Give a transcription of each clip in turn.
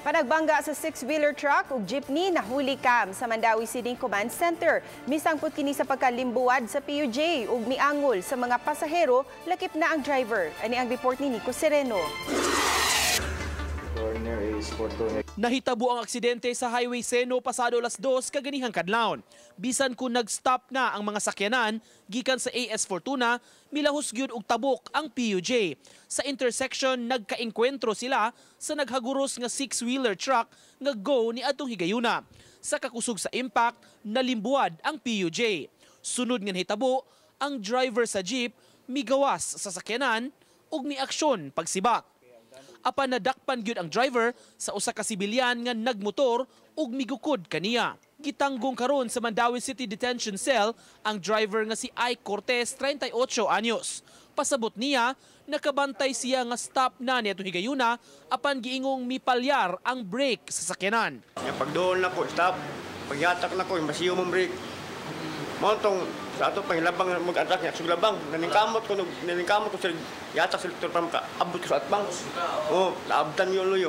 Panagbangga sa six-wheeler truck ug jeepney nahuli kam sa Mandawi City Command Center. Misangput kini sa pagkalimbuwad sa PUJ ug miangol sa mga pasahero, lakip na ang driver. Ani ang report ni Nico Sereno. Nahitabo ang aksidente sa Highway Seno pasado alas 2 kaganihang kadlawon. Bisan kung nag-stop na ang mga sakyanan gikan sa AS Fortuna, milahos gyud og tabok ang PUJ. Sa intersection nagkaengkwentro sila sa naghaguros nga six-wheeler truck nga go ni adtong higayuna. Sa kakusog sa impact, nalimbuwad ang PUJ. Sunod nga nahitabo, ang driver sa jeep migawas sa sakyanan ug miaksyon pagsibak. Apan nadakpan gyud ang driver sa usa ka sibilyan nga nagmotor ug migukod kaniya. Gitanggong karon sa Mandawi City Detention Cell ang driver nga si Ike Cortez, 38 anyos. Pasabot niya, nakabantay siya nga stop na niya higayuna apan giingong mipalyar ang brake sa sakyanan. Pag doon na ko, stop. Pagyatak na ko, masiyo mong brake. Montong sa ato pangilabang mag-attack niya sa labang. Naningkamot ko sa yatak sa lektor para makaabot ko sa atbang. Oh, naabdan yun loyo.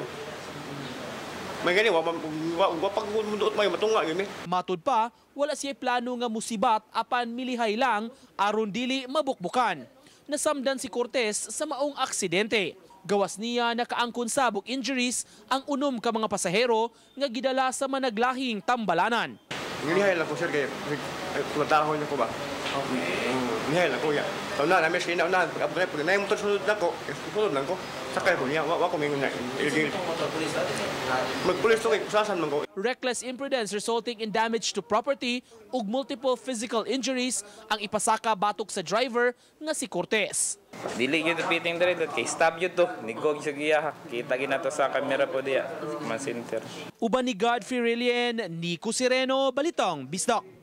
May gani wa pag munduot may matunga yun eh. Matud pa, wala siya plano nga musibat apan milihay lang aron dili mabukbukan. Nasamdan si Cortez sa maong aksidente. Gawas niya nakaangkon sabog injuries ang unom ka mga pasahero nga gidala sa managlahing tambalanan. Nilihay lang ko sir kaya tumatahon niyo ko ba? Nilihay lang ko ya. Taon na namin siya na pag na yung motor sunod na ko, sunod lang ko. Sakay ko niya, wala ko mingon na. Magpulis to kay kusasan man ko. Reckless imprudence resulting in damage to property ug multiple physical injuries ang ipasaka batok sa driver nga si Cortez. Dili gyud piting diri kay stop gyud to. Nigog sa giya. Kita ginato sa kamera po diya. Man center. Uban ni Godfrey Rilien, Nico Sereno, Balitong Bisdak.